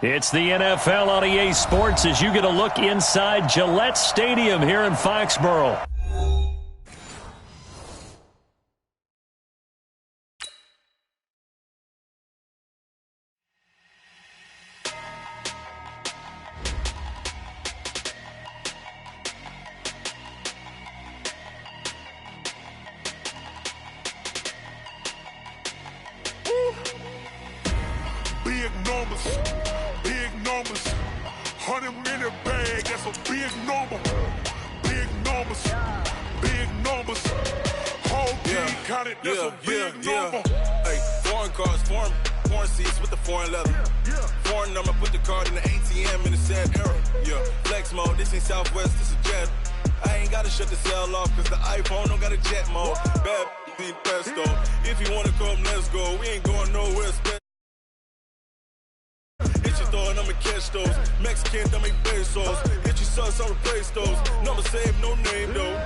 It's the NFL on EA Sports as you get a look inside Gillette Stadium here in Foxborough. Big numbers, 100-minute bag, that's a big number. Big numbers, whole team counted, that's a big number. Hey, foreign cars, foreign seats with the foreign leather. Foreign number, put the card in the ATM in the sad era. Yeah, flex mode, this ain't Southwest, this is jet. I ain't gotta shut the cell off, cause the iPhone don't got a jet mode. Bad need pesto, if you wanna come, let's go. We ain't going nowhere. And I'ma catch those Mexican, I make pesos. Hit your sauce, I'll replace those. Number save, no name though.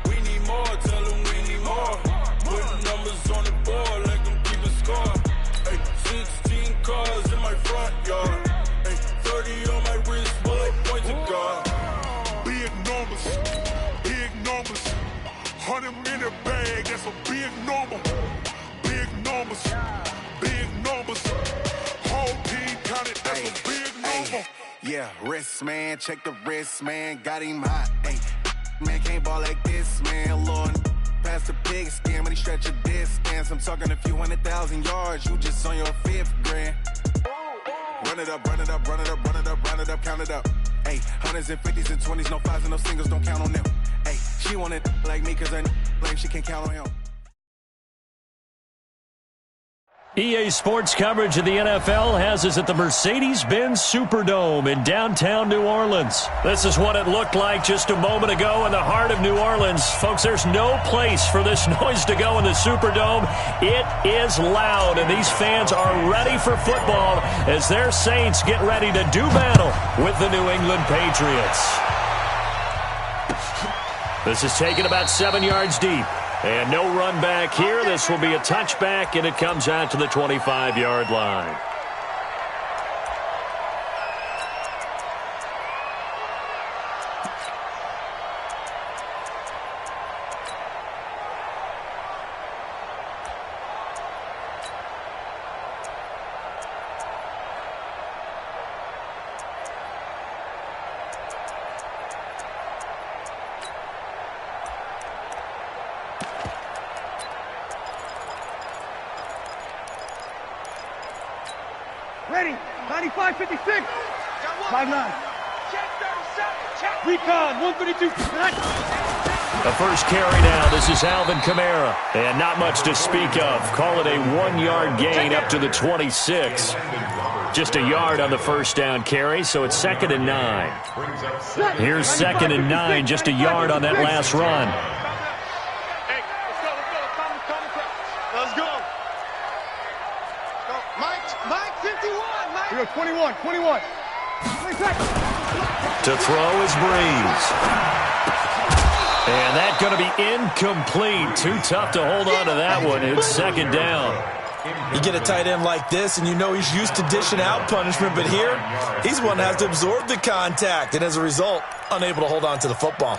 We need more, tell them we need more. Putting numbers on the board, like them keep a score. Hey, 16 cars in my front yard. Hey, 30 on my wrist, bullet points of God. Big numbers, 100-minute bag, that's a big number. Big numbers. Whole team counted, that's a big number. Yeah, wrist man, check the wrist man, got him hot. Ay, man can't ball like this, man. Lord, past the pig skin when he stretch a distance. I'm talking a few 100,000 yards, you just on your 5th grand. Run it up, count it up. Ay, hundreds and 50s and 20s, no 5s and no singles, don't count on them. Ay, she want it like me cause her lame, she can't count on him. EA Sports coverage of the NFL has us at the Mercedes-Benz Superdome in downtown New Orleans. This is what it looked like just a moment ago in the heart of New Orleans. Folks, there's no place for this noise to go in the Superdome. It is loud, and these fans are ready for football as their Saints get ready to do battle with the New England Patriots. This is taken about 7 yards deep. And no run back here. This will be a touchback, and it comes out to the 25-yard line. Ready, 95, 56, 5-9. Recon, 132. The first carry now. This is Alvin Kamara. And not much to speak of. Call it a 1-yard gain up to the 26. Just a yard on the first down carry, so it's 2nd and 9. Here's 2nd and 9, just a yard on that last run. You're 21. To throw is Breeze. And that's going to be incomplete. Too tough to hold on to that one. It's 2nd down. You get a tight end like this, and you know he's used to dishing out punishment, but here, he's one that has to absorb the contact, and as a result, unable to hold on to the football.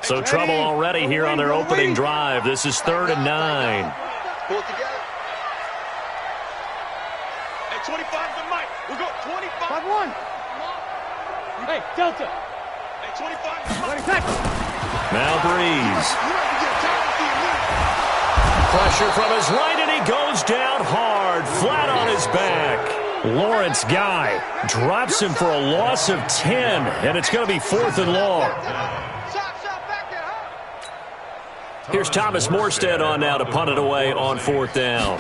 So trouble already here on their opening drive. This is 3rd and 9. Pull it together. Hey, 25 to Mike. We'll go 25. 5-1. Hey, Delta. Hey, 25 to Mike. Now Breeze. Pressure from his right, and he goes down hard, flat on his back. Lawrence Guy drops him for a loss of 10, and it's going to be 4th and long. Here's Thomas Morstead on now to punt it away on 4th down.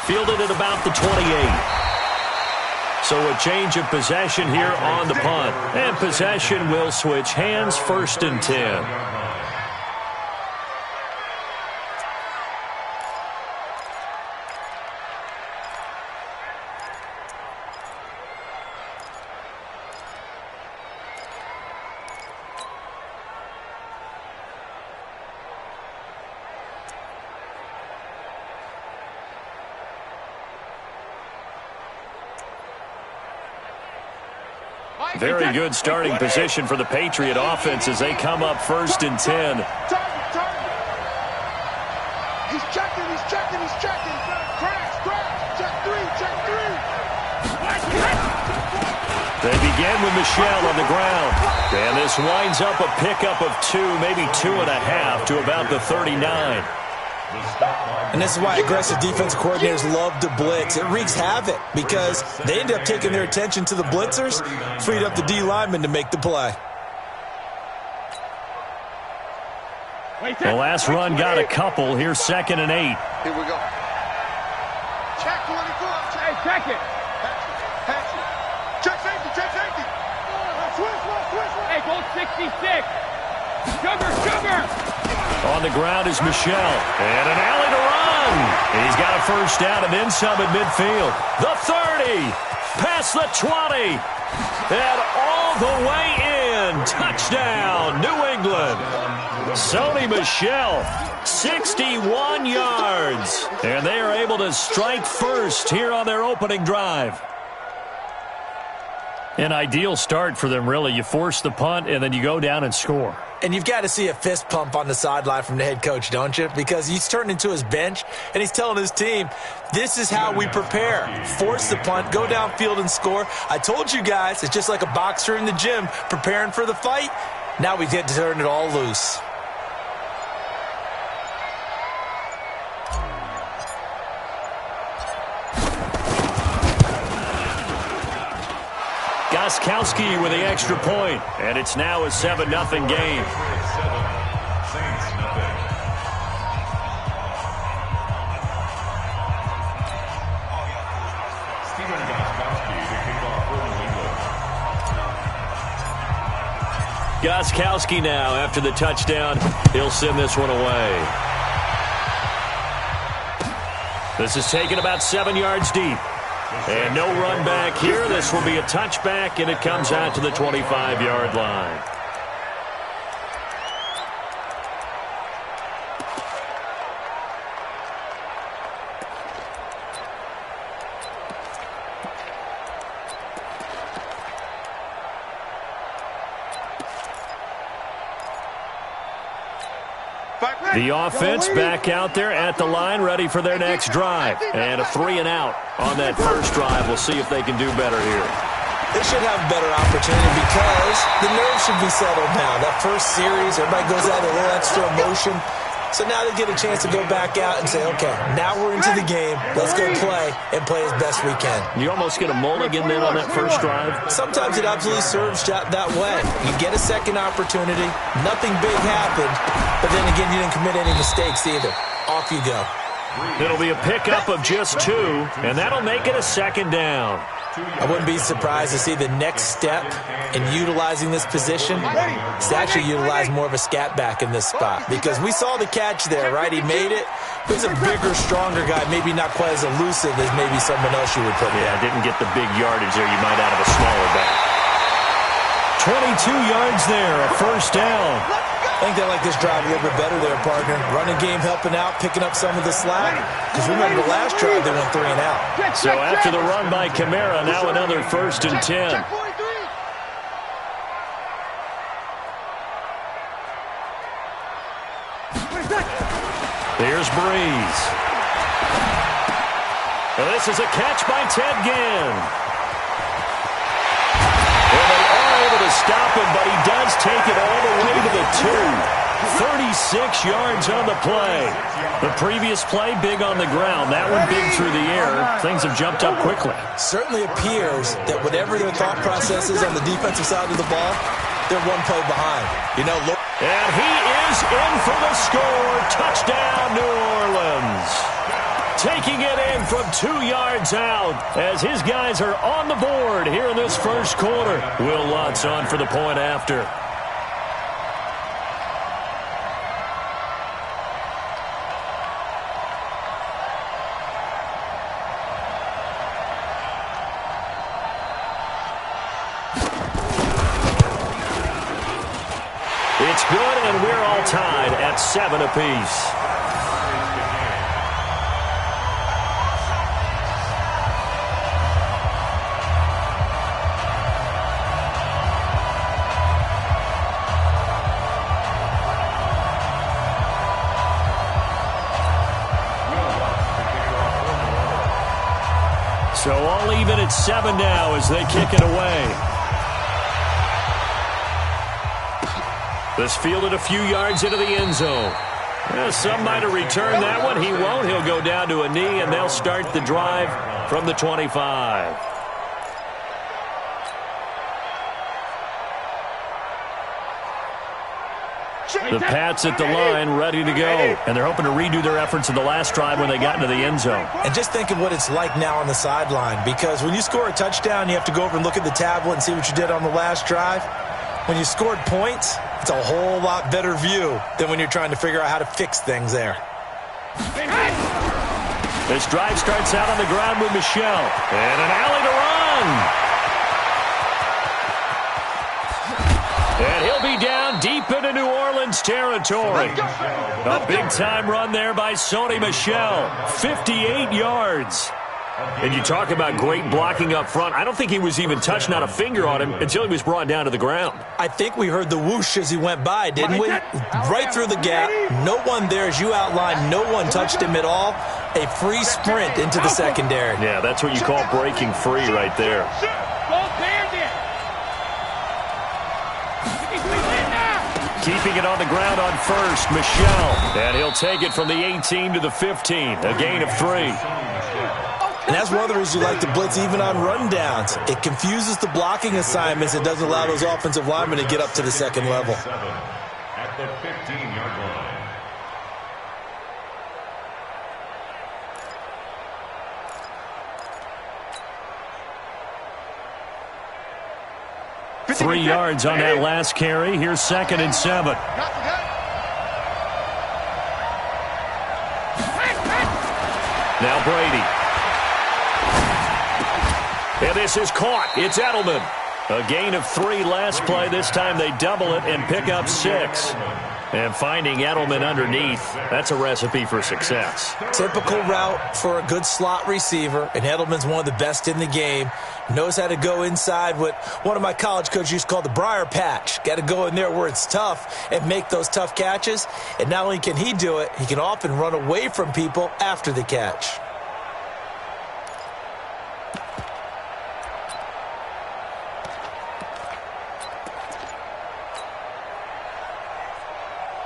Fielded at about the 28. So a change of possession here on the punt. And possession will switch hands, 1st and 10. Very good starting position for the Patriot offense as they come up 1st and 10. He's checking. Crash. Check three. They begin with Michel on the ground. And this winds up a pickup of 2, maybe 2.5 to about the 39. And this is why aggressive defensive coordinators love to blitz. It wreaks havoc because they end up taking their attention to the blitzers, freed up the D lineman to make the play. The last run got a couple. Here's 2nd and 8. Here we go. Check 24. Hey, check it. Pass it. Check safety. Switch. Hey, goal 66. Sugar. On the ground is Michel. And an alley to run. He's got a first down and then some at midfield. The 30. Past the 20. And all the way in. Touchdown, New England. Sony Michel, 61 yards. And they are able to strike first here on their opening drive. An ideal start for them, really. You force the punt, and then you go down and score. And you've got to see a fist pump on the sideline from the head coach, don't you? Because he's turned into his bench, and he's telling his team, this is how we prepare. Force the punt, go downfield and score. I told you guys, it's just like a boxer in the gym preparing for the fight. Now we get to turn it all loose. Gostkowski with the extra point, and it's now a 7-0 game. Gostkowski now after the touchdown. He'll send this one away. This is taken about 7 yards deep. And no run back here. This will be a touchback, and it comes out to the 25-yard line. The offense back out there at the line, ready for their next drive. And a 3-and-out on that first drive. We'll see if they can do better here. They should have a better opportunity because the nerves should be settled now. That first series, everybody goes out with a little extra emotion. So now they get a chance to go back out and say, okay, now we're into the game. Let's go play and play as best we can. You almost get a mulligan then on that first drive? Sometimes it absolutely serves that way. You get a second opportunity. Nothing big happened. But then again, you didn't commit any mistakes either. Off you go. It'll be a pickup of just 2, and that'll make it a 2nd down. I wouldn't be surprised to see the next step in utilizing this position is to actually utilize more of a scat back in this spot. Because we saw the catch there, right? He made it. He's a bigger, stronger guy, maybe not quite as elusive as maybe someone else you would put there. Yeah, didn't get the big yardage there you might out of a smaller back. 22 yards there, a first down. I think they like this drive a little bit better there, partner. Running game helping out, picking up some of the slack. Because remember, the last drive they went 3-and-out. So after the run by Kamara, now another 1st and 10. Here's Breeze. And this is a catch by Ted Ginn. And they are able to stop him, but he does take it all the way to the 2. 36 yards on the play. The previous play, big on the ground. That one big through the air. Things have jumped up quickly. Certainly appears that whatever their thought process is on the defensive side of the ball, they're one play behind. You know, look. And he is in for the score. Touchdown, New Orleans. Taking it in from 2 yards out as his guys are on the board here in this first quarter. Will Lutz on for the point after. It's good, and we're all tied at 7 apiece. So all even at 7 now as they kick it away. This fielded a few yards into the end zone. Some might have returned that one. He won't. He'll go down to a knee, and they'll start the drive from the 25. The Pats at the line, ready to go. And they're hoping to redo their efforts in the last drive when they got into the end zone. And just think of what it's like now on the sideline, because when you score a touchdown, you have to go over and look at the tablet and see what you did on the last drive. When you scored points, it's a whole lot better view than when you're trying to figure out how to fix things there. This drive starts out on the ground with Michel. And an alley to run. And he'll be down deep into New Orleans territory. A big-time run there by Sony Michel. 58 yards. And you talk about great blocking up front. I don't think he was even touched, not a finger on him, until he was brought down to the ground. I think we heard the whoosh as he went by, didn't we? Right through the gap. No one there, as you outlined. No one touched him at all. A free sprint into the secondary. Yeah, that's what you call breaking free right there. Keeping it on the ground on first, Michel. And he'll take it from the 18 to the 15. A gain of 3. And that's one of the reasons you like to blitz even on rundowns. It confuses the blocking assignments. It doesn't allow those offensive linemen to get up to the second level. At the 15-yard line. 3 yards on that last carry. Here's 2nd and 7. Now Brady. And this is caught. It's Edelman. A gain of 3 last play. This time they double it and pick up 6. And finding Edelman underneath, that's a recipe for success. Typical route for a good slot receiver, and Edelman's one of the best in the game. Knows how to go inside what one of my college coaches used to call the briar patch. Got to go in there where it's tough and make those tough catches. And not only can he do it, he can often run away from people after the catch.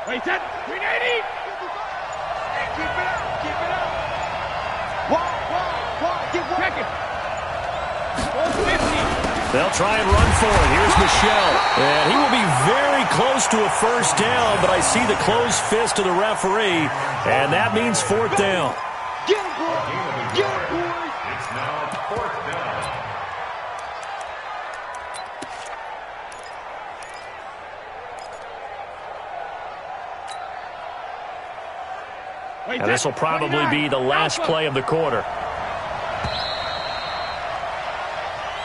Wait, that 380. Keep it up, keep it up. Keep checking. 150. They'll try and run for it. Here's Michel. And he will be very close to a first down, but I see the closed fist of the referee, and that means 4th down. Get him, boy. Get him, boy. It's now 4th down. And this will probably be the last play of the quarter.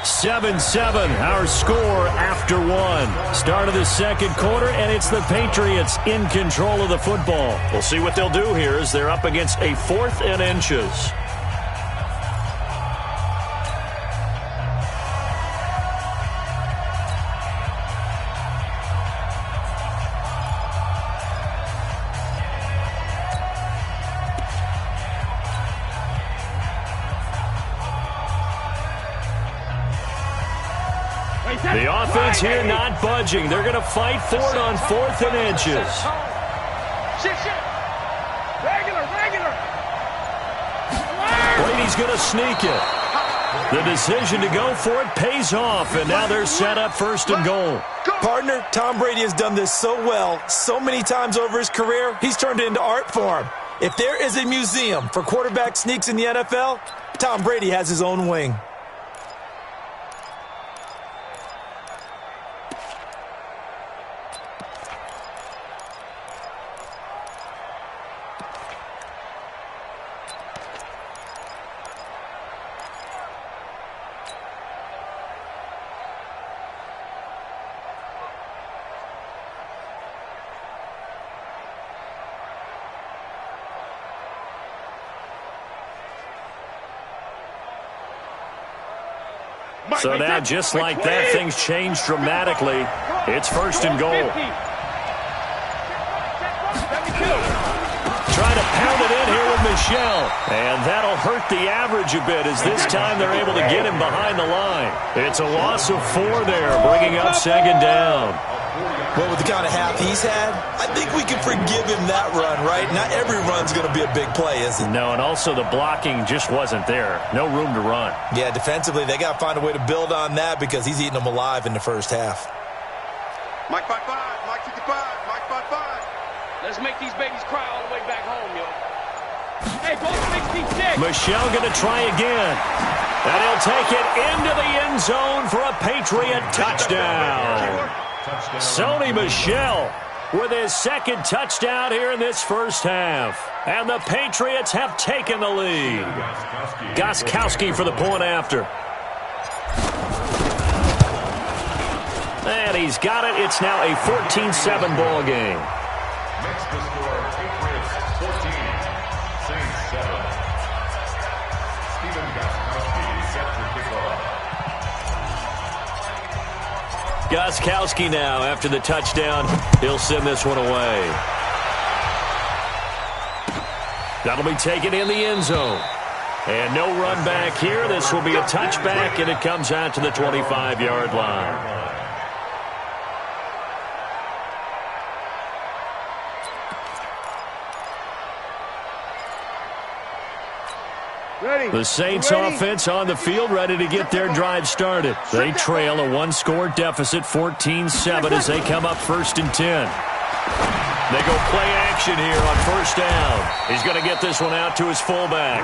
7-7, our score after 1. Start of the second quarter, and it's the Patriots in control of the football. We'll see what they'll do here as they're up against a 4th and inches. The offense here not budging. They're going to fight for it on 4th and inches. Regular. Brady's going to sneak it. The decision to go for it pays off, and now they're set up 1st and goal. Partner, Tom Brady has done this so well, so many times over his career, he's turned it into art form. If there is a museum for quarterback sneaks in the NFL, Tom Brady has his own wing. So now, just like that, things change dramatically. It's 1st and goal. Trying to pound it in here with Michel. And that'll hurt the average a bit as this time they're able to get him behind the line. It's a loss of 4 there, bringing up second down. Well, with the kind of half he's had, I think we can forgive him that run, right? Not every run's going to be a big play, is it? No, and also the blocking just wasn't there. No room to run. Yeah, defensively, they got to find a way to build on that because he's eating them alive in the first half. Mike 5-5, Mike 55, Mike 5-5. Let's make these babies cry all the way back home, yo. Hey, both 16-6. Michel going to try again. And he'll take it into the end zone for a Patriot touchdown. Sony Michel with his second touchdown here in this first half. And the Patriots have taken the lead. Gostkowski for the point after. And he's got it. It's now a 14-7 ball game. Makes the score Patriots 14, Saints 7. Stephen Gostkowski set to kick off. Gostkowski now, after the touchdown, he'll send this one away. That'll be taken in the end zone. And no run back here. This will be a touchback, and it comes out to the 25-yard line. The Saints offense on the field, ready to get their drive started. They trail a one-score deficit, 14-7, as they come up 1st and 10. They go play action here on first down. He's going to get this one out to his fullback.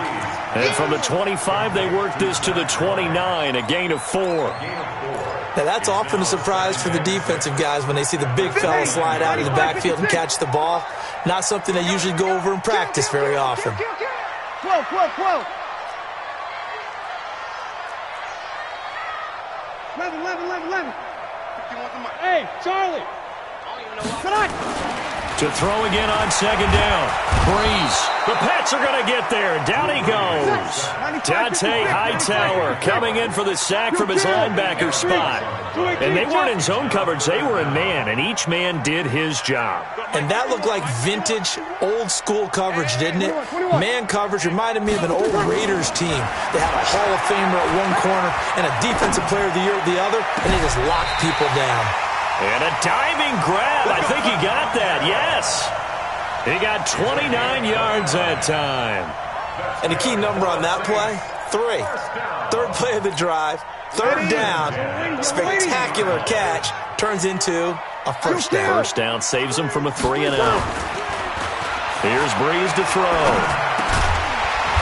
And from the 25, they work this to the 29, a gain of 4. Now, that's often a surprise for the defensive guys when they see the big fella slide out of the backfield and catch the ball. Not something they usually go over in practice very often. 12. 11. Hey, Charlie. Come on. To throw again on second down. Breeze. The Pats are going to get there. Down he goes. Dante Hightower coming in for the sack from his linebacker spot. And they weren't in zone coverage. They were in man, and each man did his job. And that looked like vintage, old-school coverage, didn't it? Man coverage reminded me of an old Raiders team. They had a Hall of Famer at one corner and a Defensive Player of the Year at the other, and they just locked people down. And a diving grab. I think he got that, yes. He got 29 yards that time. And the key number on that play, 3. Third play of the drive, third down, spectacular catch, turns into a first down. First down saves him from a 3-and-out. Here's Breeze to throw.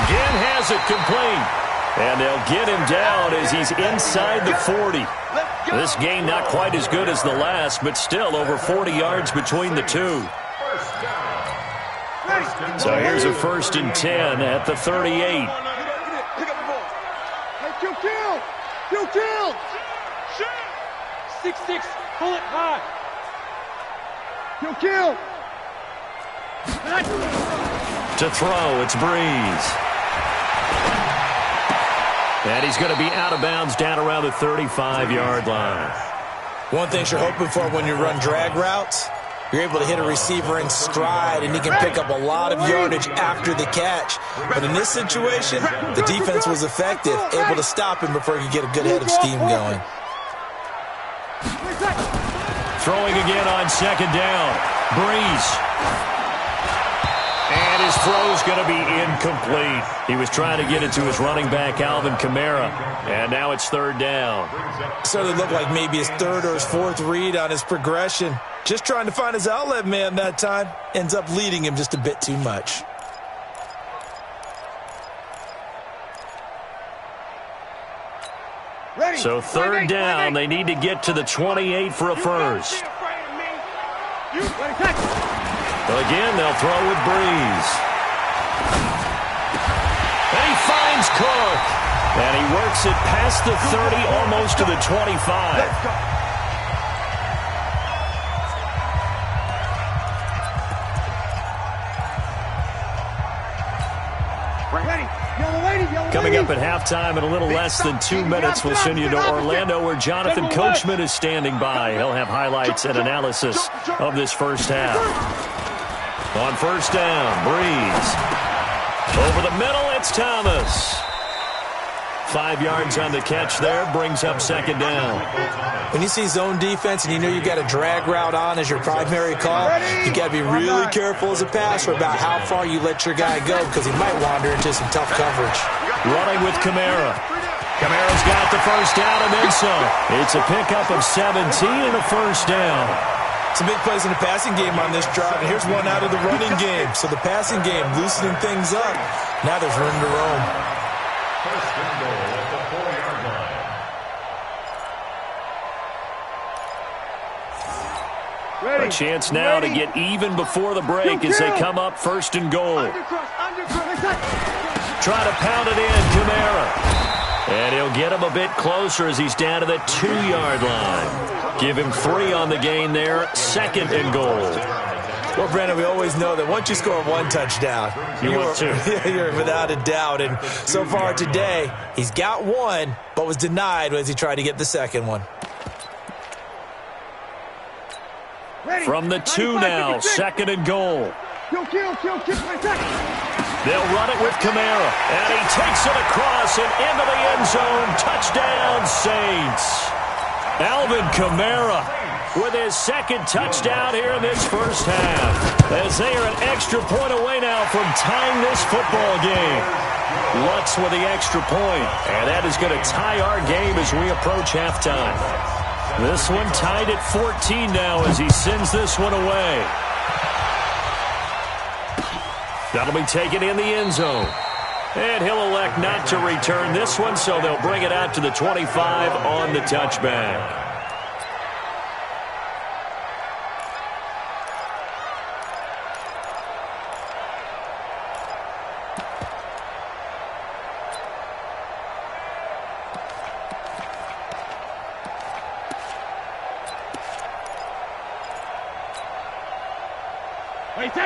Again has it complete. And they'll get him down as he's inside the 40. This game not quite as good as the last, but still over 40 yards between the two. So here's a 1st and 10 at the 38. Hey, kill. 6-6, pull it high. Kill. To throw, it's Breeze. And he's going to be out of bounds down around the 35-yard line. One thing you're hoping for when you run drag routes, you're able to hit a receiver in stride, and he can pick up a lot of yardage after the catch. But in this situation, the defense was effective, able to stop him before he could get a good head of steam going. Throwing again on second down. Breeze. And his throw's going to be incomplete. He was trying to get it to his running back, Alvin Kamara. And now it's third down. Started to look like maybe his 3rd or his 4th read on his progression. Just trying to find his outlet man that time. Ends up leading him just a bit too much. So third down, they need to get to the 28 for a first. Again, they'll throw with Breeze. And he finds Cook. And he works it past the 30, almost to the 25. Coming up at halftime in a little less than 2 minutes, we'll send you to Orlando where Jonathan Coachman is standing by. He'll have highlights and analysis of this first half. On first down, Breeze. Over the middle, it's Thomas. 5 yards on the catch there, brings up second down. When you see zone defense and you know you got a drag route on as your primary call, you got to be really careful as a passer about how far you let your guy go because he might wander into some tough coverage. Running with Kamara. Kamara's got the first down and then some. It's a pickup of 17 and a first down. Some big plays in the passing game on this drive, and here's one out of the running game. So the passing game loosening things up. Now there's room to roam. First and goal at the 4-yard line. A chance now to get even before the break as they come up first and goal. Try to pound it in, Kamara. And he'll get him a bit closer as he's down to the 2-yard line. Give him 3 on the gain there, second and goal. Well, Brandon, we always know that once you score one touchdown, you're without a doubt. And so far today, he's got one, but was denied as he tried to get the second one. From the 2 now, second and goal. They'll run it with Kamara, and he takes it across and into the end zone. Touchdown, Saints. Alvin Kamara with his second touchdown here in this first half, as they are an extra point away now from tying this football game. Lutz with the extra point, and that is going to tie our game as we approach halftime. This one tied at 14 now as he sends this one away. That'll be taken in the end zone. And he'll elect not to return this one, so they'll bring it out to the 25 on the touchback.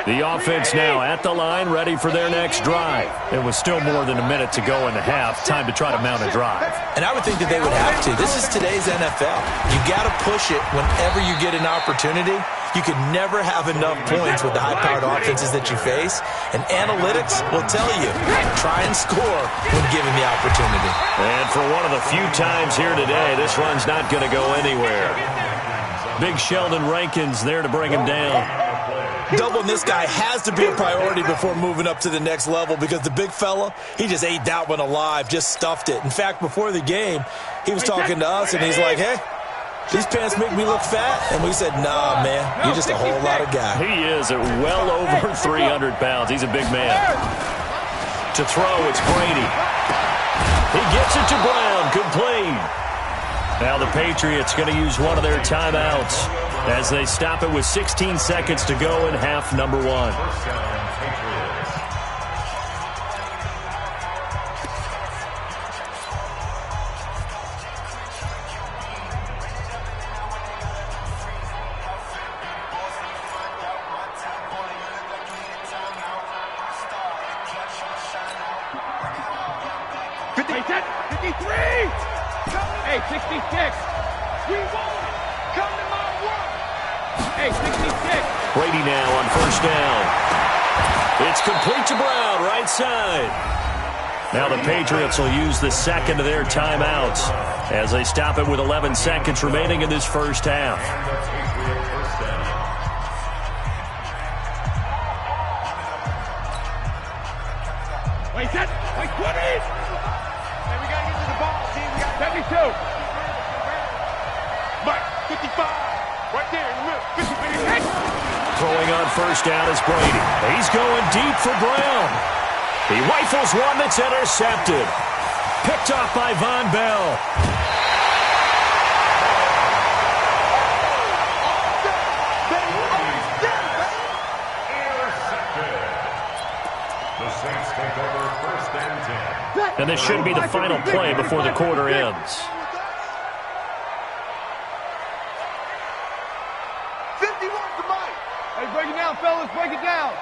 The offense now at the line, ready for their next drive. It was still more than a minute to go in the half. Time to try to mount a drive. And I would think that they would have to. This is today's NFL. You got to push it whenever you get an opportunity. You could never have enough points with the high-powered offenses that you face. And analytics will tell you, try and score when given the opportunity. And for one of the few times here today, this run's not going to go anywhere. Big Sheldon Rankins there to bring him down. Doubling this guy has to be a priority before moving up to the next level because the big fella, he just ate that one alive, just stuffed it. In fact, before the game, he was talking to us, and he's like, hey, these pants make me look fat. And we said, nah, man, you're just a whole lot of guy. He is at well over 300 pounds. He's a big man. To throw, it's Brady. He gets it to Brown, complete. Now the Patriots going to use one of their timeouts as they stop it with 16 seconds to go in half number 1. First down, Patriots. Hey, 66. We won. Come to my work. Hey, 66. Brady now on first down. It's complete to Brown, right side. Now the Patriots will use the second of their timeouts as they stop it with 11 seconds remaining in this first half. Wait, set. Wait, 20. Hey, we got to get to the ball, team. We got 72. Mike, 55. Right there in the middle. 50. Throwing on first down is Brady. He's going deep for Brown. He rifles one that's intercepted. Picked off by Von Bell. The Saints take over first and 10. And this should be the final play before the quarter ends. 51 to Mike. Hey, break it down, fellas. Break it down.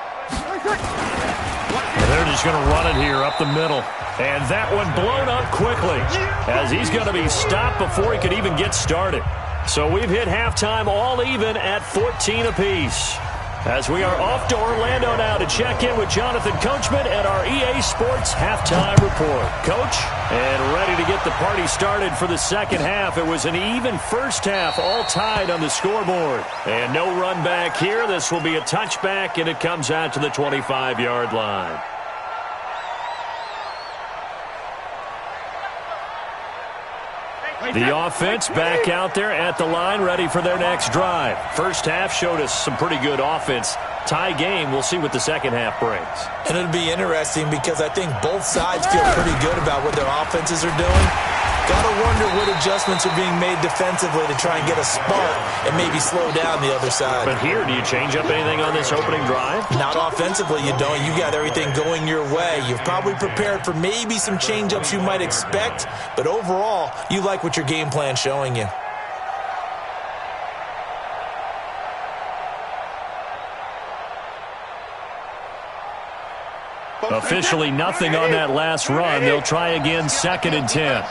And they're just going to run it here up the middle. And that one blown up quickly as he's going to be stopped before he could even get started. So we've hit halftime all even at 14 apiece. As we are off to Orlando now to check in with Jonathan Coachman and our EA Sports halftime report. Coach, and ready to get the party started for the second half. It was an even first half, all tied on the scoreboard. And no run back here. This will be a touchback, and it comes out to the 25-yard line. The offense back out there at the line, ready for their next drive. First half showed us some pretty good offense. Tie game, we'll see what the second half brings. And it'll be interesting because I think both sides feel pretty good about what their offenses are doing. Gotta wonder what adjustments are being made defensively to try and get a spark and maybe slow down the other side. But here, do you change up anything on this opening drive? Not offensively, you don't. You got everything going your way. You've probably prepared for maybe some change-ups you might expect, but overall, you like what your game plan's showing you. Officially nothing on that last run. They'll try again, 2nd and 10.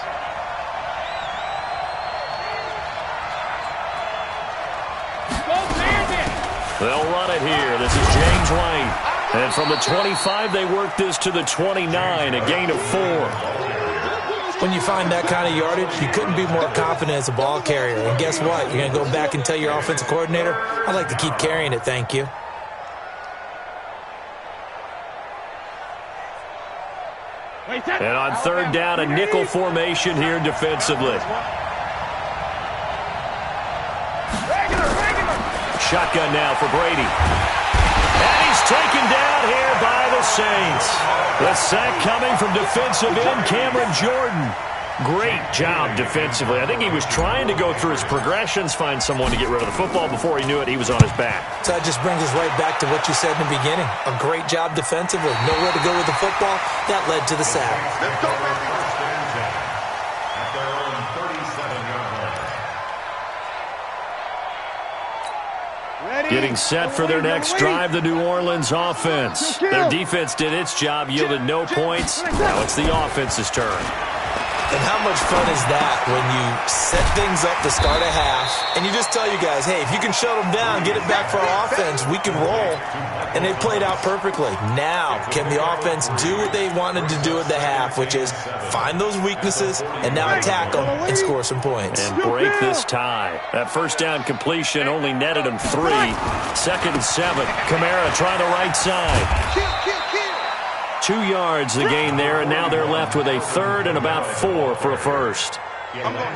They'll run it here. This is James White. And from the 25, they work this to the 29, a gain of 4. When you find that kind of yardage, you couldn't be more confident as a ball carrier. And guess what? You're going to go back and tell your offensive coordinator, I'd like to keep carrying it, thank you. And on 3rd down, a nickel formation here defensively. Shotgun now for Brady. And he's taken down here by the Saints. The sack coming from defensive end Cameron Jordan. Great job defensively. I think he was trying to go through his progressions, find someone to get rid of the football. Before he knew it, he was on his back. So that just brings us right back to what you said in the beginning. A great job defensively. Nowhere to go with the football. That led to the sack. Getting set for their next drive, the New Orleans offense. Their defense did its job, yielded no points. Now it's the offense's turn. And how much fun is that when you set things up to start a half and you just tell you guys, hey, if you can shut them down, get it back for our offense, we can roll. And they played out perfectly. Now, can the offense do what they wanted to do at the half, which is find those weaknesses and now attack them and score some points. And break this tie. That first down completion only netted them 3. 2nd and 7. Kamara trying the right side. 2 yards the gain there, and now they're left with a 3rd and about 4 for a first.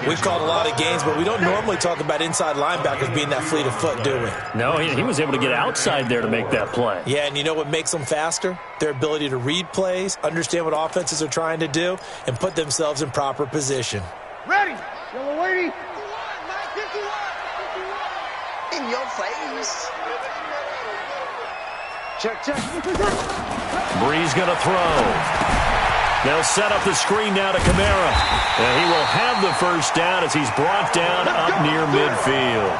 We've called a lot of games, but we don't normally talk about inside linebackers being that fleet of foot, do we? No, he was able to get outside there to make that play. Yeah, and you know what makes them faster? Their ability to read plays, understand what offenses are trying to do, and put themselves in proper position. Ready. Yellow lady. In your face. Check. Breeze going to throw. They'll set up the screen now to Kamara. And he will have the first down as he's brought down up near midfield.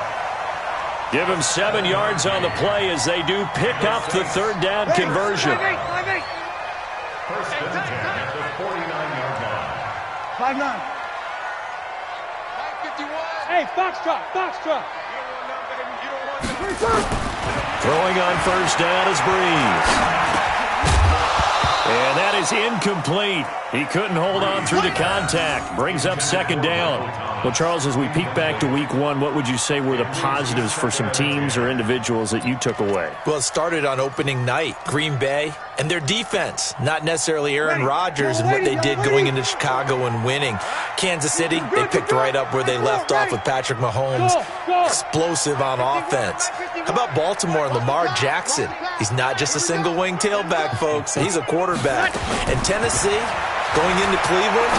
Give him 7 yards on the play as they do pick up the 3rd down conversion. First and 10 at the 49-yard line. 5-9. Hey, Foxtrot. Throwing on first down is Breeze. And that is incomplete. He couldn't hold on through the contact. Brings up 2nd down. Well, Charles, as we peek back to week 1, what would you say were the positives for some teams or individuals that you took away? Well, it started on opening night. Green Bay and their defense, not necessarily Aaron Rodgers and what they did going into Chicago and winning. Kansas City, they picked right up where they left off with Patrick Mahomes. Explosive on offense. How about Baltimore and Lamar Jackson? He's not just a single-wing tailback, folks. He's a quarterback. And Tennessee, going into Cleveland,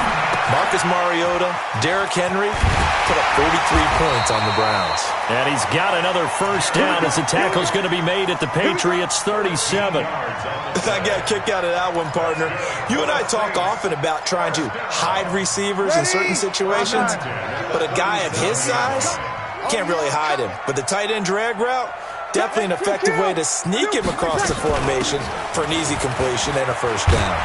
Marcus Mariota, Derrick Henry put up 43 points on the Browns. And he's got another first down as the tackle's going to be made at the Patriots' 37. I got a kick out of that one, partner. You and I talk often about trying to hide receivers in certain situations, but a guy of his size can't really hide him. But the tight end drag route, definitely an effective way to sneak him across the formation for an easy completion and a first down.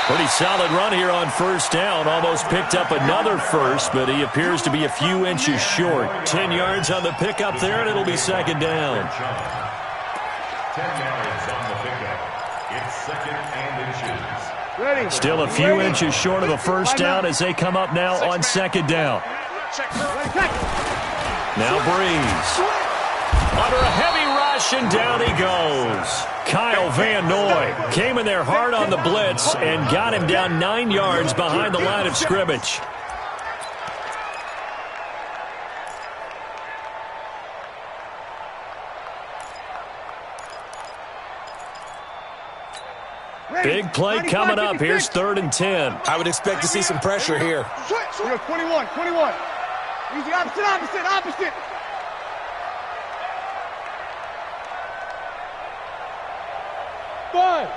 Pretty solid run here on first down. Almost picked up another first, but he appears to be a few inches short. 10 yards on the pickup there, and it'll be 2nd down. 10 yards on the pickup. It's 2nd and inches. Ready. Still a few inches short of a first down as they come up now on 2nd down. Now Breeze. Under a heavy rush, and down he goes. Kyle Van Noy came in there hard on the blitz and got him down 9 yards behind the line of scrimmage. Big play coming up. Here's 3rd and 10. I would expect to see some pressure here. 21. Easy, opposite. Buzz.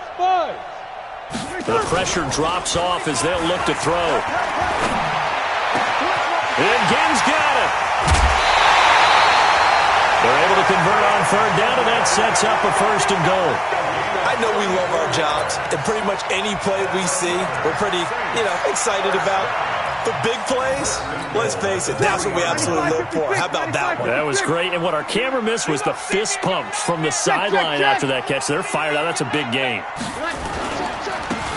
The pressure drops off as they'll look to throw. And Ginn's got it. They're able to convert on 3rd down, and that sets up a 1st and goal. I know we love our jobs, and pretty much any play we see, we're pretty, excited about. But big plays, let's face it, that's what we absolutely live for. How about that one? That was great, and what our camera missed was the fist pump from the sideline after that catch. They're fired out. That's a big game.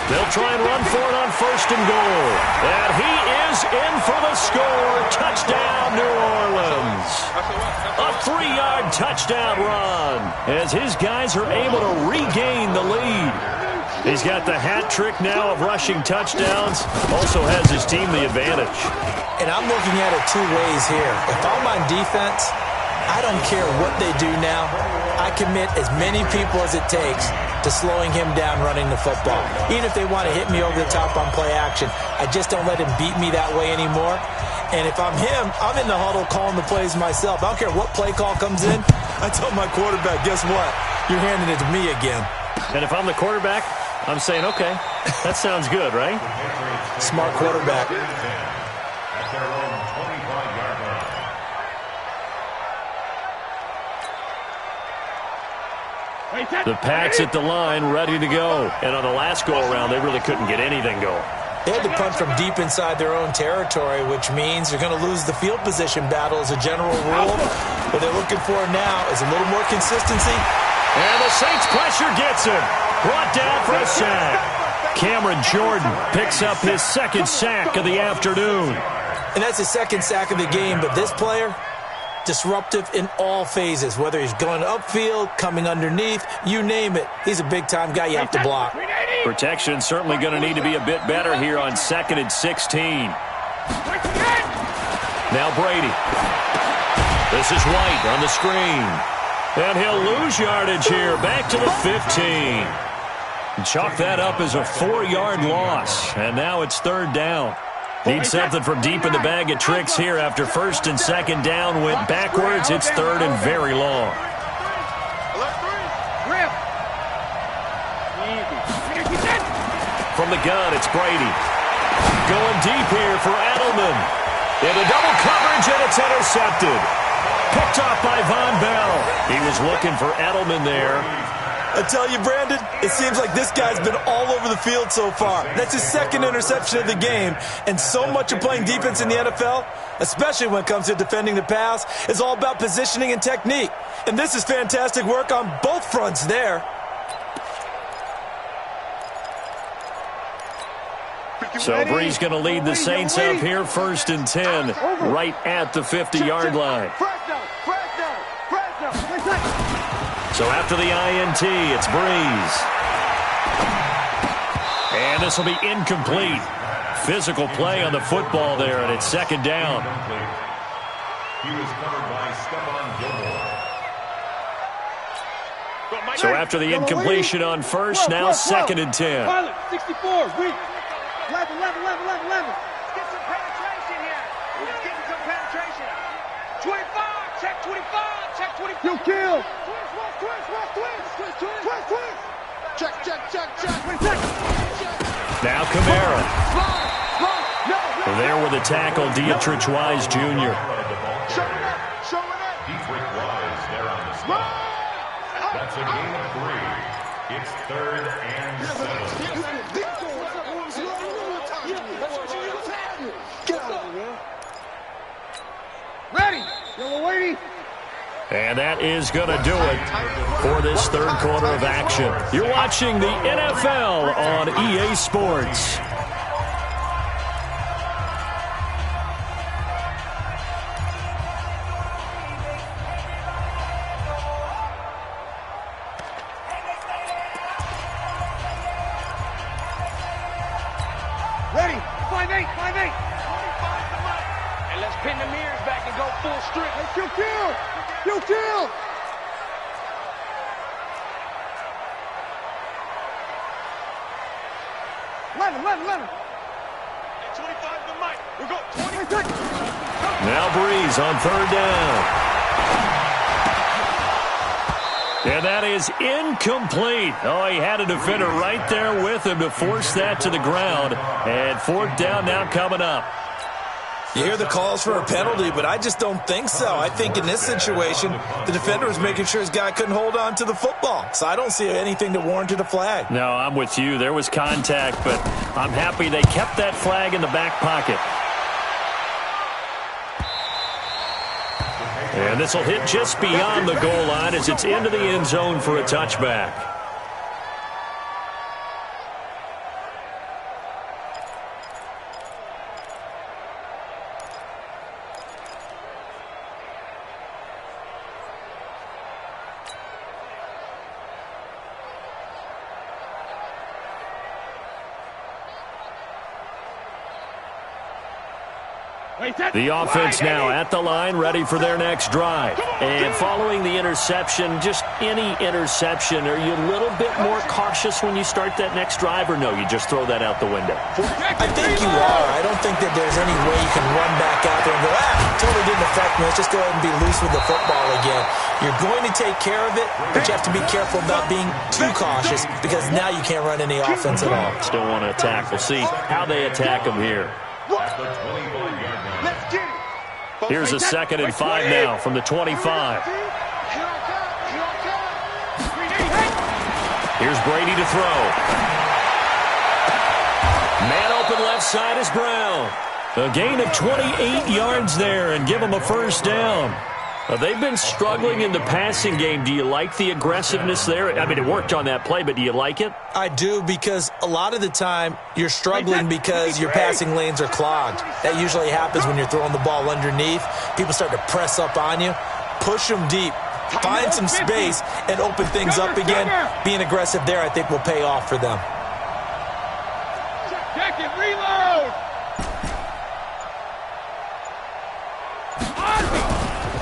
They'll try and run for it on 1st and goal. And he is in for the score. Touchdown, New Orleans. A 3-yard touchdown run as his guys are able to regain the lead. He's got the hat trick now of rushing touchdowns. Also has his team the advantage. And I'm looking at it 2 ways here. If I'm on defense, I don't care what they do now. I commit as many people as it takes to slowing him down running the football. Even if they want to hit me over the top on play action, I just don't let him beat me that way anymore. And if I'm him, I'm in the huddle calling the plays myself. I don't care what play call comes in. I tell my quarterback, guess what? You're handing it to me again. And if I'm the quarterback, I'm saying, okay, that sounds good, right? Smart quarterback. At their own 25-yard line. The Pats at the line, ready to go. And on the last go-around, they really couldn't get anything going. They had to punt from deep inside their own territory, which means they're going to lose the field position battle as a general rule. What they're looking for now is a little more consistency. And the Saints pressure gets him. Brought down for a sack. Cameron Jordan picks up his 2nd sack of the afternoon. And that's his 2nd sack of the game, but this player, disruptive in all phases, whether he's going upfield, coming underneath, you name it. He's a big-time guy you have to block. Protection certainly going to need to be a bit better here on 2nd and 16. Now Brady. This is White on the screen. And he'll lose yardage here, back to the 15. Chalk that up as a 4-yard loss, and now it's 3rd down. Need something from deep in the bag of tricks here after 1st and 2nd down went backwards. It's 3rd and very long. From the gun, it's Brady. Going deep here for Edelman. Into double coverage, and it's intercepted. Picked off by Von Bell. He was looking for Edelman there. I tell you, Brandon, it seems like this guy's been all over the field so far. That's his 2nd interception of the game. And so much of playing defense in the NFL, especially when it comes to defending the pass, is all about positioning and technique. And this is fantastic work on both fronts there. So Breeze going to lead the Saints up here, 1st and 10, right at the 50-yard line. So after the INT, it's Breeze. And this will be incomplete. Physical play on the football there, and it's 2nd down. He was covered by Stephon Gilmore. So after the incompletion on 1st, now 2nd and 10. Pilot, 64, weak. 11. Get some penetration here. Let's get some penetration. 25, check 25. You kill. Twist. Check. Now Kamara. There with the tackle, Dietrich Wise Jr. Show it up. Dietrich Wise there on the spot. That's a gain of 3. It's 3rd and 7. Ready. Yellow lady. And that is going to do it for this third quarter of action. You're watching the NFL on EA Sports. Ready? 5-8, 5-8. And let's pin the mirrors back and go full strip. Hey, kill. Kill. 11. At 25 to Mike. We're going 20. Now Breeze on third down. And that is incomplete. Oh, he had a defender right there with him to force that to the ground. And fourth down now coming up. You hear the calls for a penalty, but I just don't think so. I think in this situation, the defender was making sure his guy couldn't hold on to the football. So I don't see anything that warranted a flag. No, I'm with you. There was contact, but I'm happy they kept that flag in the back pocket. And this will hit just beyond the goal line as it's into the end zone for a touchback. The offense now at the line, ready for their next drive. And following the interception, just any interception, are you a little bit more cautious when you start that next drive, or no, you just throw that out the window? I think you are. I don't think that there's any way you can run back out there and go, totally didn't affect me. Let's just go ahead and be loose with the football again. You're going to take care of it, but you have to be careful about being too cautious because now you can't run any offense at all. Still want to attack. We'll see how they attack them here. Here's a 2nd and 5 now from the 25. Here's Brady to throw. Man open left side is Brown. A gain of 28 yards there and give them a first down. They've been struggling in the passing game. Do you like the aggressiveness there? I mean, it worked on that play, but do you like it? I do, because a lot of the time you're struggling because your passing lanes are clogged. That usually happens when you're throwing the ball underneath. People start to press up on you. Push them deep. Find some space and open things up again. Being aggressive there, I think, will pay off for them. Jacket, reload!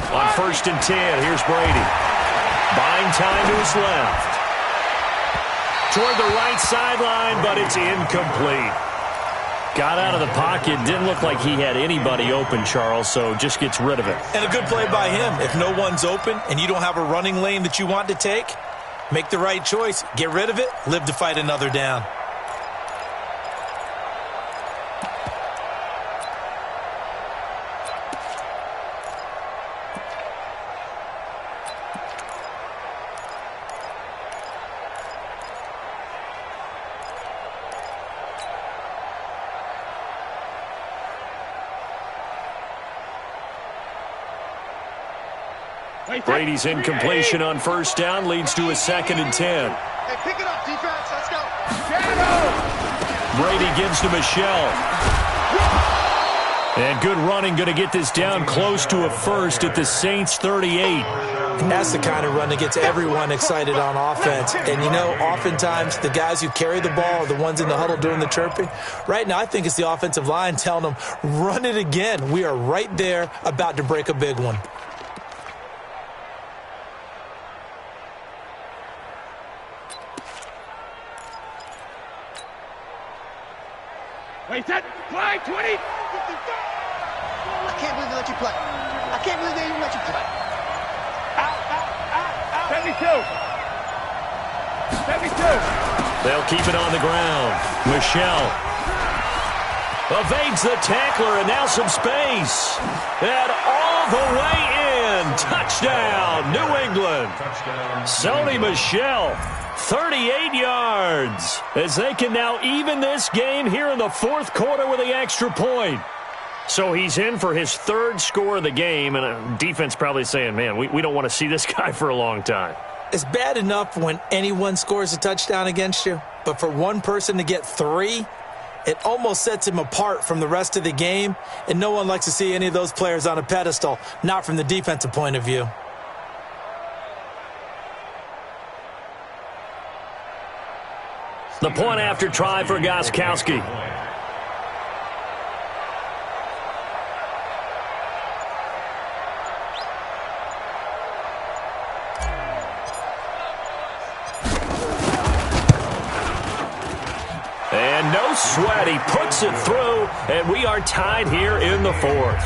On 1st and 10, here's Brady. Buying time to his left. Toward the right sideline, but it's incomplete. Got out of the pocket. Didn't look like he had anybody open, Charles, so just gets rid of it. And a good play by him. If no one's open and you don't have a running lane that you want to take, make the right choice. Get rid of it. Live to fight another down. Brady's incompletion on 1st down leads to a 2nd and 10. Hey, pick it up, defense. Let's go. Brady gives to Michelle. And good running, going to get this down close to a first at the Saints 38. That's the kind of run that gets everyone excited on offense. And, you know, oftentimes the guys who carry the ball are the ones in the huddle doing the chirping. Right now, I think it's the offensive line telling them, run it again. We are right there about to break a big one. Wait, that fly, 20. I can't believe they let you play. I can't believe they even let you play. Out. 72. They'll keep it on the ground. Michelle evades the tackler, and now some space. And all the way in. Touchdown, New England. Sony Michel, 38 yards, as they can now even this game here in the 4th quarter with the extra point. So he's in for his third score of the game, and defense probably saying, man, we don't want to see this guy for a long time. It's bad enough when anyone scores a touchdown against you, but for one person to get 3, it almost sets him apart from the rest of the game, and no one likes to see any of those players on a pedestal, not from the defensive point of view. The point after try for Gostkowski. And no sweat, he puts it through, and we are tied here in the fourth.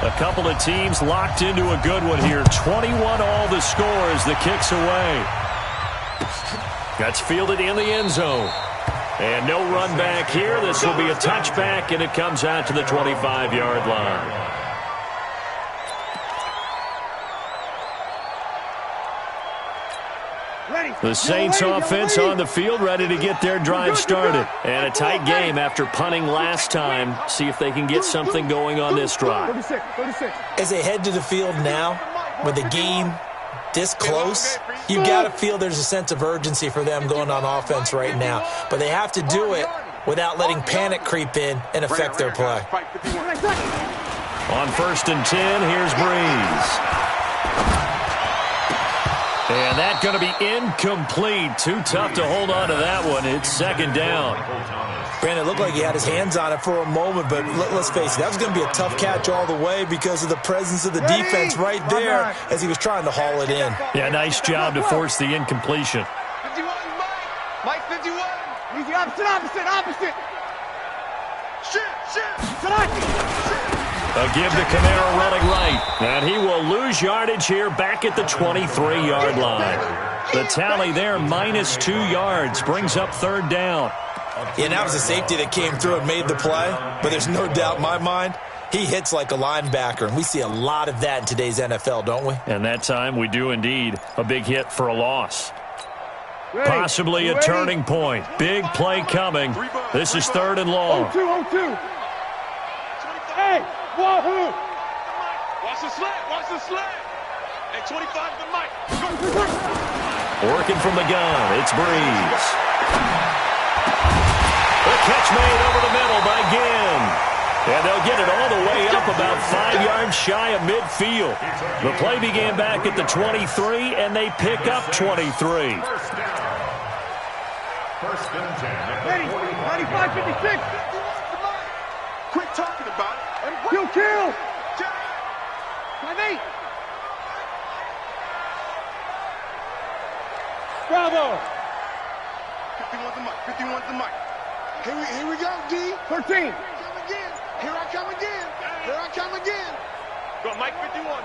A couple of teams locked into a good one here. 21 all the score as the kick's away. That's fielded in the end zone. And no run back here. This will be a touchback, and it comes out to the 25-yard line. The Saints offense on the field, ready to get their drive started. And a tight game after punting last time. See if they can get something going on this drive. As they head to the field now, with the game this close, you got to feel there's a sense of urgency for them going on offense right now. But they have to do it without letting panic creep in and affect their play. On 1st and 10, here's Breeze. And that's going to be incomplete. Too tough to hold on to that one. It's 2nd down. Brandon, it looked like he had his hands on it for a moment, but let's face it, that was going to be a tough catch all the way because of the presence of the defense right there as he was trying to haul it in. Yeah, nice job to force the incompletion. 51, Mike 51. He's the opposite. Shit. A give to Kamara running right. And he will lose yardage here back at the 23-yard line. The tally there, -2 yards, brings up 3rd down. Yeah, that was a safety that came through and made the play, but there's no doubt in my mind, he hits like a linebacker, and we see a lot of that in today's NFL, don't we? And that time we do indeed. A big hit for a loss. Possibly a turning point. Big play coming. This is 3rd and long. 0-2. Hey, wahoo! Watch the slant. At 25 to Mike. Working from the gun, it's Breeze. The catch made over the middle by Ginn. And they'll get it all the way up about 5 yards shy of midfield. The play began back at the 23, and they pick up 23. First and 10 at the Ready, 95, 56. Quit talking about it. Kill. 5-8. Bravo. 51 to Mike. Here we go, D. 13. Here I come again. Go, Mike 51.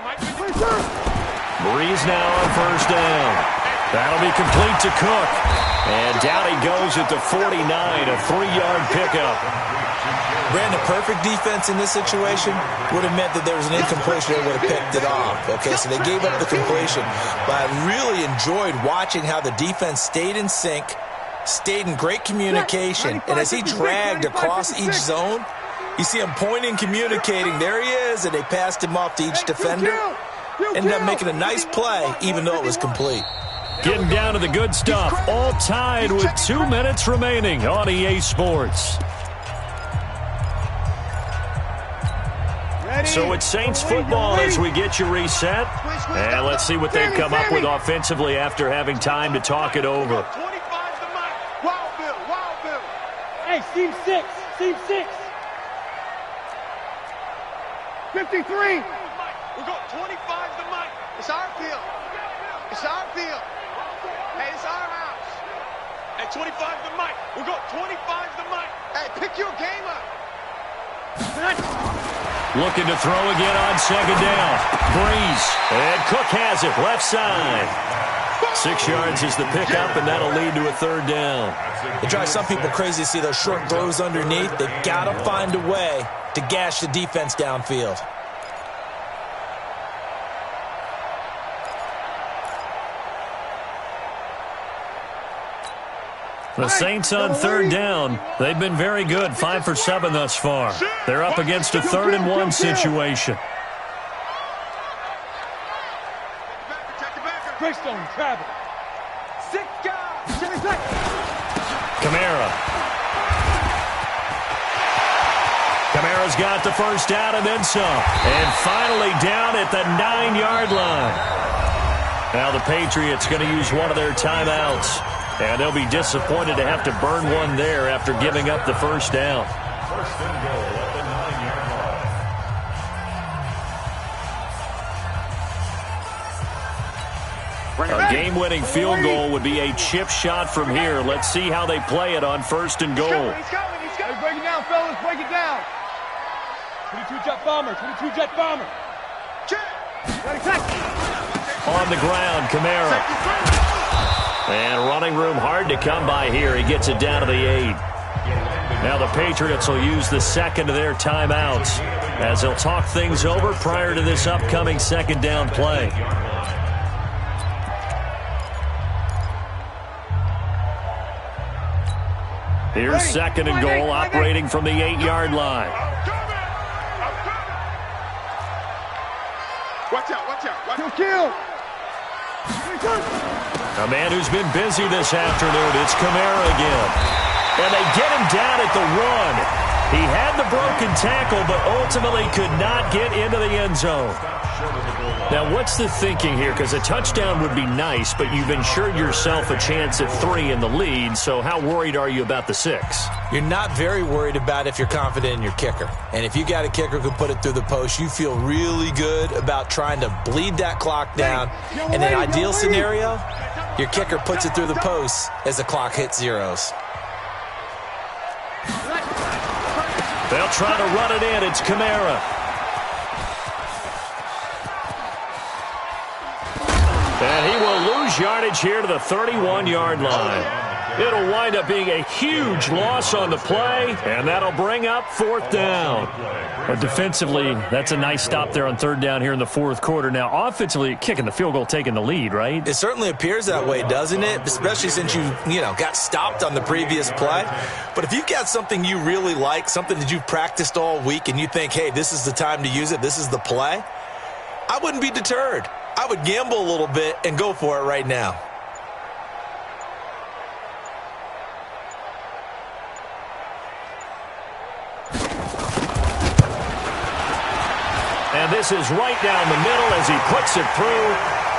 Breeze now on 1st down. That'll be complete to Cook. And down he goes at the 49, a 3-yard pickup. Brandon, perfect defense in this situation would have meant that there was an incompletion that would have picked it off. Okay, so they gave up the completion. But I really enjoyed watching how the defense stayed in sync, stayed in great communication, and as he dragged across each zone, you see him pointing, communicating. There he is, and they passed him off to each defender. Ended up making a nice play, even though it was complete. Getting down to the good stuff. All tied with 2 minutes remaining on EA Sports. So it's Saints football as we get you reset. And let's see what they've come up with offensively after having time to talk it over. 25 to Mike. Wild Bill. Hey, Steve 6. 53. We'll go 25 to Mike. It's our field. Hey, it's our house. At 25 to Mike. We'll go 25 to Mike. Hey, pick your game up. Looking to throw again on 2nd down. Breeze. And Cook has it, left side. 6 yards is the pickup, and that'll lead to a 3rd down. It drives some people crazy to see those short throws underneath. They've got to find a way to gash the defense downfield. The Saints on third down. They've been very good, 5 for 7 thus far. They're up against a 3rd and 1 situation. Greystone, travel. 6 guys. Kamara's got the first down and then some. And finally down at the 9-yard line. Now the Patriots going to use one of their timeouts. And they'll be disappointed to have to burn one there after giving up the first down. First and goal at the 9-yard line. A game-winning field goal would be a chip shot from here. Let's see how they play it on first and goal. He's coming. Hey, break it down, fellas. Break it down. 22 jet bomber. 22 jet bomber. On the ground, Kamara. And running room hard to come by here. He gets it down to the 8. Now the Patriots will use the second of their timeouts as they'll talk things over prior to this upcoming second down play. Here's second and goal, operating from the 8-yard line. Watch out. Kill. A man who's been busy this afternoon. It's Kamara again. And they get him down at the 1. He had the broken tackle, but ultimately could not get into the end zone. Now, what's the thinking here? Because a touchdown would be nice, but you've ensured yourself a chance at 3 in the lead, so how worried are you about the 6? You're not very worried about if you're confident in your kicker. And if you got a kicker who can put it through the post, you feel really good about trying to bleed that clock down. In an ideal scenario, your kicker puts it through the post as the clock hits zeros. They'll try to run it in. It's Kamara. And he will lose yardage here to the 31-yard line. It'll wind up being a huge loss on the play, and that'll bring up 4th down. But defensively, that's a nice stop there on 3rd down here in the 4th quarter. Now, offensively, kicking the field goal, taking the lead, right? It certainly appears that way, doesn't it? Especially since you got stopped on the previous play. But if you've got something you really like, something that you've practiced all week, and you think, hey, this is the time to use it, this is the play, I wouldn't be deterred. I would gamble a little bit and go for it right now. And this is right down the middle as he puts it through.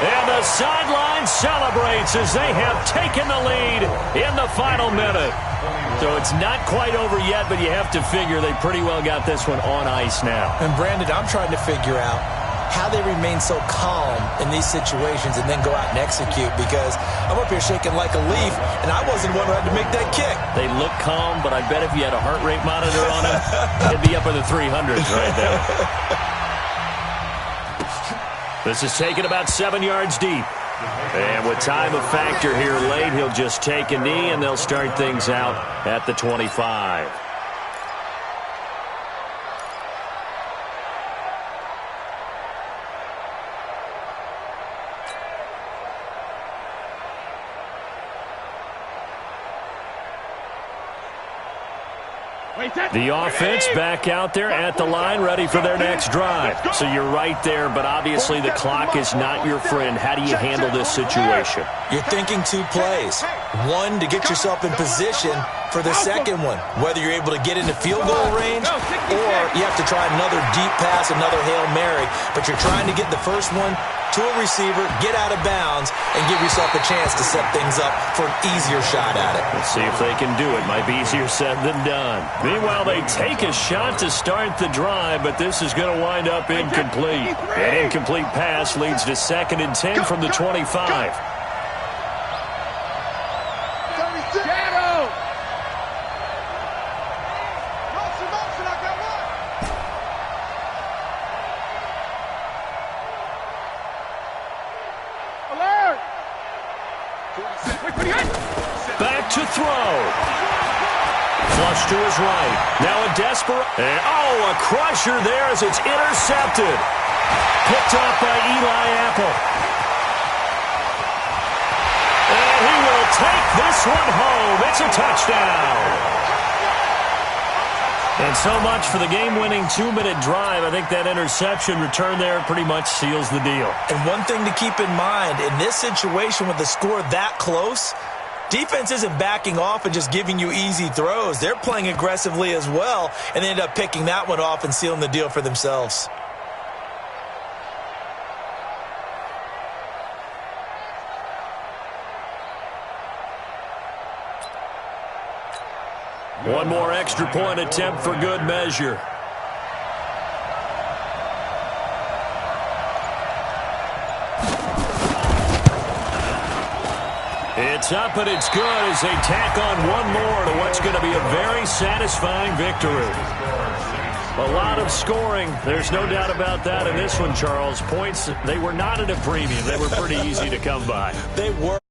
And the sideline celebrates as they have taken the lead in the final minute. So it's not quite over yet, but you have to figure they pretty well got this one on ice now. And Brandon, I'm trying to figure out how they remain so calm in these situations and then go out and execute, because I'm up here shaking like a leaf, and I wasn't the one who had to make that kick. They look calm, but I bet if you had a heart rate monitor on them, it'd be up in the 300s right there. This is taken about 7 yards deep. And with time a factor here late, he'll just take a knee, and they'll start things out at the 25. The offense back out there at the line, ready for their next drive. So you're right there, but obviously the clock is not your friend. How do you handle this situation? You're thinking 2 plays. One, to get yourself in position for the second one, whether you're able to get into field goal range or you have to try another deep pass, another Hail Mary. But you're trying to get the first one to a receiver, get out of bounds, and give yourself a chance to set things up for an easier shot at it. Let's see if they can do it. Might be easier said than done. Meanwhile, they take a shot to start the drive, but this is going to wind up incomplete. An incomplete pass leads to 2nd and 10 from the 25. Back to throw. Flush to his right. Now a desperate. A crusher there as it's intercepted. Picked off by Eli Apple. And he will take this this one home. It's a touchdown. And so much for the game-winning 2-minute drive. I think that interception return there pretty much seals the deal. And one thing to keep in mind, in this situation with the score that close, defense isn't backing off and just giving you easy throws. They're playing aggressively as well, and they end up picking that one off and sealing the deal for themselves. One more extra point attempt for good measure. It's up and it's good as they tack on one more to what's going to be a very satisfying victory. A lot of scoring. There's no doubt about that in this one, Charles. Points, they were not at a premium. They were pretty easy to come by. They were.